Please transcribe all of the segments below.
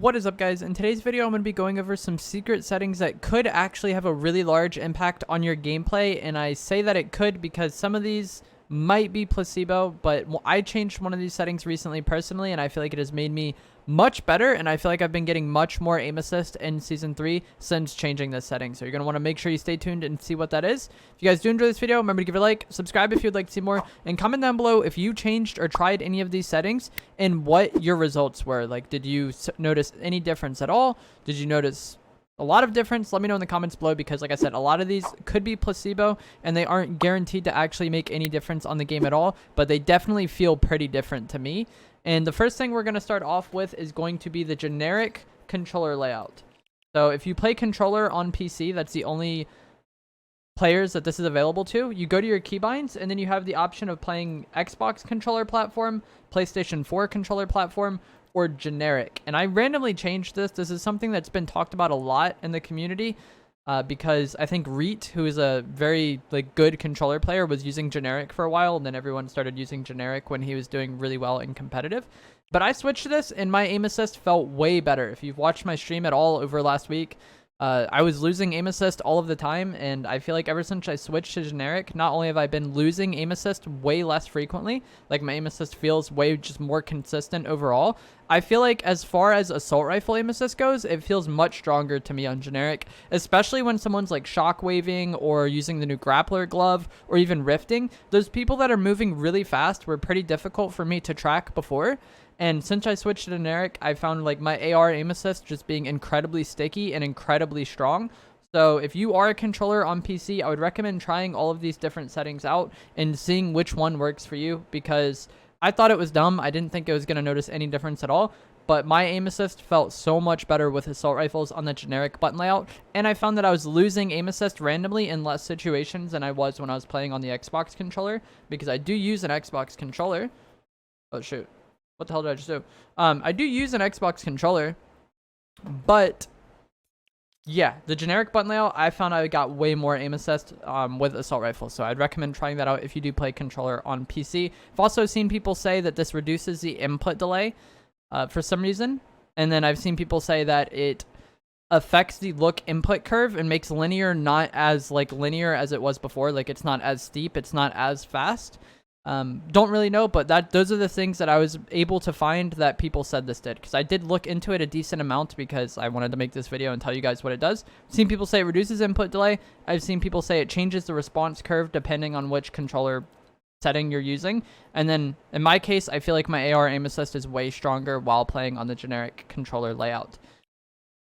What is up, guys? In today's video, I'm going to be going over some secret settings that could actually have a really large impact on your gameplay, and I say that it could because some of these might be placebo, but I changed one of these settings recently personally, and I feel like it has made me much better, and I feel like I've been getting much more aim assist in Season 3 since changing this setting. So you're going to want to make sure you stay tuned and see what that is. If you guys do enjoy this video, remember to give it a like, subscribe if you'd like to see more, and comment down below if you changed or tried any of these settings and what your results were. Like, did you notice any difference at all? Did you notice a lot of difference? Let me know in the comments below, because like I said, a lot of these could be placebo and they aren't guaranteed to actually make any difference on the game at all, but they definitely feel pretty different to me. And the first thing we're going to start off with is going to be the generic controller layout. So if you play controller on PC, that's the only players that this is available to. You go to your keybinds, and then you have the option of playing Xbox controller platform, PlayStation 4 controller platform, or generic. And I randomly changed this. This is something that's been talked about a lot in the community, because I think Reet, who is a very good controller player, was using generic for a while, and then everyone started using generic when he was doing really well in competitive. But I switched to this, and my aim assist felt way better. If you've watched my stream at all over last week, I was losing aim assist all of the time, and I feel like ever since I switched to generic, not only have I been losing aim assist way less frequently, like my aim assist feels way just more consistent overall. I feel like as far as assault rifle aim assist goes, it feels much stronger to me on generic, especially when someone's like shockwaving or using the new grappler glove or even rifting. Those people that are moving really fast were pretty difficult for me to track before. And since I switched to generic, I found like my AR aim assist just being incredibly sticky and incredibly strong. So if you are a controller on PC, I would recommend trying all of these different settings out and seeing which one works for you, because I thought it was dumb. I didn't think it was going to notice any difference at all. But my aim assist felt so much better with assault rifles on the generic button layout. And I found that I was losing aim assist randomly in less situations than I was when I was playing on the Xbox controller, because I do use an Xbox controller. Oh, shoot. What the hell did I just do? I do use an Xbox controller, but yeah, the generic button layout, I found I got way more aim assist with assault rifles. So I'd recommend trying that out if you do play controller on PC. I've also seen people say that this reduces the input delay for some reason. And then I've seen people say that it affects the look input curve and makes linear not as linear as it was before. Like, it's not as steep, it's not as fast. Don't really know, but those are the things that I was able to find that people said this did, because I did look into it a decent amount because I wanted to make this video and tell you guys what it does. I've seen people say it reduces input delay. I've seen people say it changes the response curve depending on which controller setting you're using. And then in my case, I feel like my AR aim assist is way stronger while playing on the generic controller layout.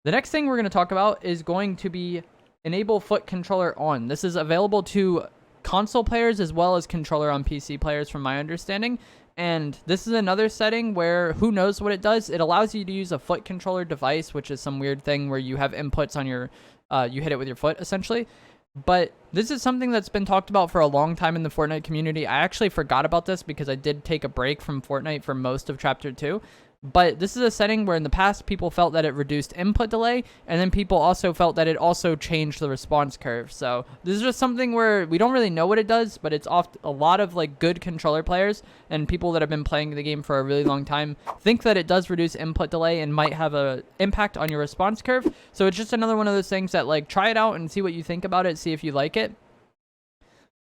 The next thing we're going to talk about is going to be enable foot controller on. This is available to console players as well as controller on PC players, from my understanding. And this is another setting where who knows what it does. It allows you to use a foot controller device, which is some weird thing where you have inputs on your you hit it with your foot essentially. But this is something that's been talked about for a long time in the Fortnite community. I actually forgot about this because I did take a break from Fortnite for most of Chapter 2. But this is a setting where in the past people felt that it reduced input delay, and then people also felt that it also changed the response curve. So this is just something where we don't really know what it does, but it's off a lot of good controller players and people that have been playing the game for a really long time think that it does reduce input delay and might have an impact on your response curve. So it's just another one of those things that try it out and see what you think about it, see if you like it.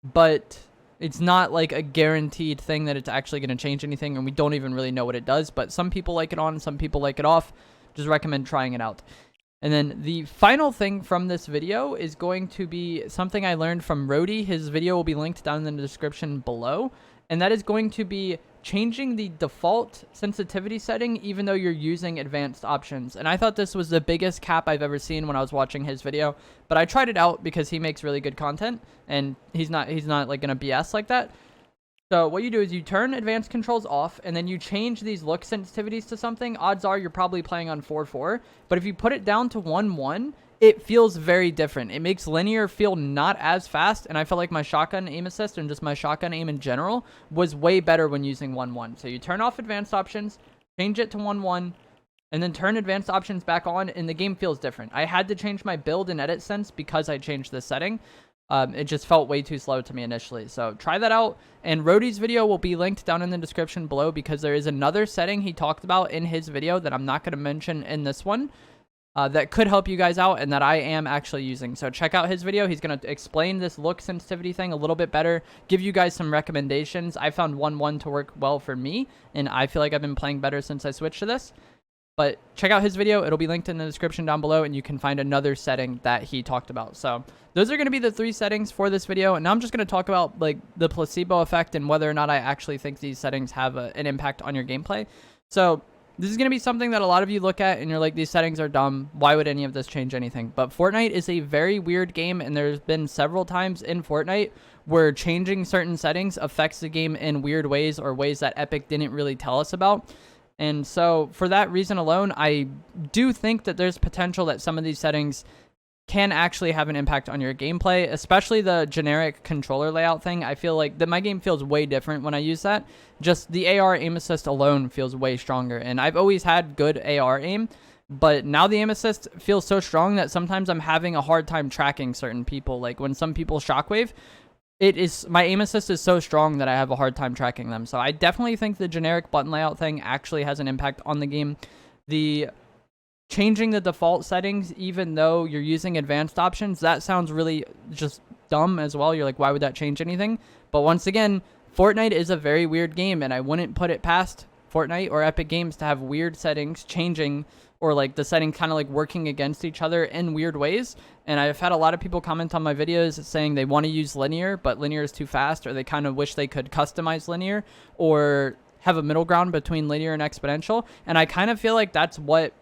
But it's not a guaranteed thing that it's actually going to change anything, and we don't even really know what it does. But some people like it on, some people like it off. Just recommend trying it out. And then the final thing from this video is going to be something I learned from Rody. His video will be linked down in the description below. And that is going to be changing the default sensitivity setting even though you're using advanced options. And I thought this was the biggest cap I've ever seen when I was watching his video, but I tried it out because he makes really good content and he's not gonna BS like that. So what you do is you turn advanced controls off, and then you change these look sensitivities to something. Odds are you're probably playing on 4.4, but if you put it down to 1.1, it feels very different. It makes linear feel not as fast, and I felt like my shotgun aim assist and just my shotgun aim in general was way better when using 1.1. So you turn off advanced options, change it to 1.1, and then turn advanced options back on, and the game feels different. I had to change my build in edit sense because I changed this setting. It just felt way too slow to me initially. So try that out. And Rhodey's video will be linked down in the description below because there is another setting he talked about in his video that I'm not going to mention in this one that could help you guys out and that I am actually using. So check out his video. He's going to explain this look sensitivity thing a little bit better, give you guys some recommendations. I found 1.1 to work well for me, and I feel like I've been playing better since I switched to this. But check out his video. It'll be linked in the description down below, and you can find another setting that he talked about. So those are going to be the 3 settings for this video. And now I'm just going to talk about like the placebo effect and whether or not I actually think these settings have an impact on your gameplay. So this is going to be something that a lot of you look at and you're like, these settings are dumb. Why would any of this change anything? But Fortnite is a very weird game, and there's been several times in Fortnite where changing certain settings affects the game in weird ways or ways that Epic didn't really tell us about. And so for that reason alone, I do think that there's potential that some of these settings can actually have an impact on your gameplay, especially the generic controller layout thing. I feel like that my game feels way different when I use that. Just the AR aim assist alone feels way stronger. And I've always had good AR aim, but now the aim assist feels so strong that sometimes I'm having a hard time tracking certain people. Like when some people shockwave, my aim assist is so strong that I have a hard time tracking them. So I definitely think the generic button layout thing actually has an impact on the game. The changing the default settings, even though you're using advanced options, that sounds really just dumb as well. You're like, why would that change anything? But once again, Fortnite is a very weird game, and I wouldn't put it past Fortnite or Epic Games to have weird settings changing, or like the setting kind of like working against each other in weird ways. And I've had a lot of people comment on my videos saying they want to use linear, but linear is too fast, or they kind of wish they could customize linear or have a middle ground between linear and exponential. And I kind of feel like that's what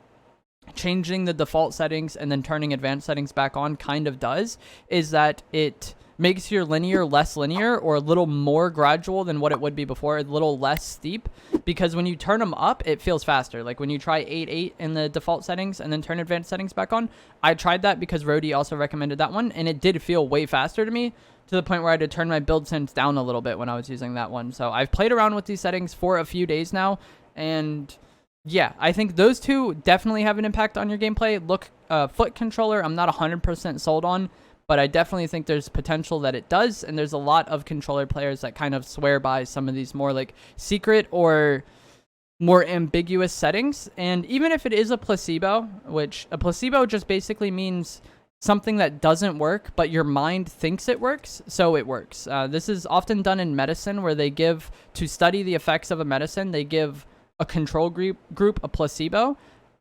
changing the default settings and then turning advanced settings back on kind of does, is that it makes your linear less linear or a little more gradual than what it would be before, a little less steep, because when you turn them up, it feels faster. Like when you try 8.8 in the default settings and then turn advanced settings back on, I tried that because Rhodey also recommended that one, and it did feel way faster to me, to the point where I had to turn my build sense down a little bit when I was using that one. So I've played around with these settings for a few days now, and yeah, I think those two definitely have an impact on your gameplay. Look, foot controller, I'm not 100% sold on, but I definitely think there's potential that it does, and there's a lot of controller players that kind of swear by some of these more like secret or more ambiguous settings. And even if it is a placebo, which a placebo just basically means something that doesn't work, but your mind thinks it works, so it works. This is often done in medicine, where they give, to study the effects of a medicine, they give a control group a placebo,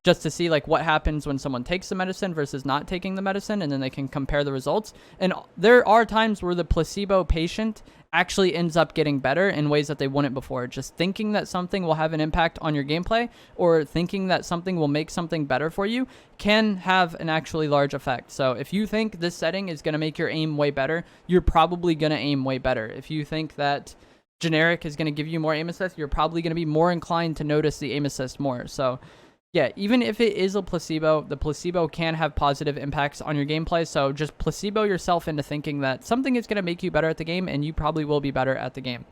just to see like what happens when someone takes the medicine versus not taking the medicine, and then they can compare the results. And there are times where the placebo patient actually ends up getting better in ways that they wouldn't before. Just thinking that something will have an impact on your gameplay, or thinking that something will make something better for you, can have an actually large effect. So if you think this setting is going to make your aim way better, you're probably going to aim way better. If you think that generic is going to give you more aim assist, you're probably going to be more inclined to notice the aim assist more. So yeah, even if it is a placebo, the placebo can have positive impacts on your gameplay. So just placebo yourself into thinking that something is going to make you better at the game, and you probably will be better at the game.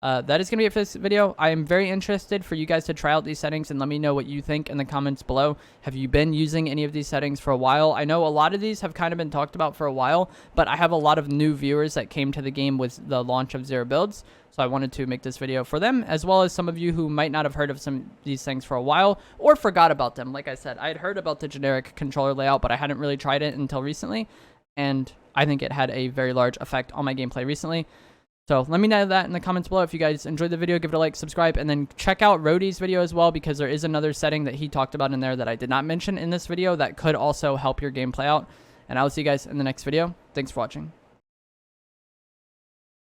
That is going to be it for this video. I am very interested for you guys to try out these settings and let me know what you think in the comments below. Have you been using any of these settings for a while? I know a lot of these have kind of been talked about for a while, but I have a lot of new viewers that came to the game with the launch of Zero Builds. So I wanted to make this video for them, as well as some of you who might not have heard of some of these things for a while or forgot about them. Like I said, I had heard about the generic controller layout, but I hadn't really tried it until recently, and I think it had a very large effect on my gameplay recently. So let me know that in the comments below. If you guys enjoyed the video, give it a like, subscribe, and then check out Rhodey's video as well, because there is another setting that he talked about in there that I did not mention in this video that could also help your gameplay out. And I will see you guys in the next video. Thanks for watching.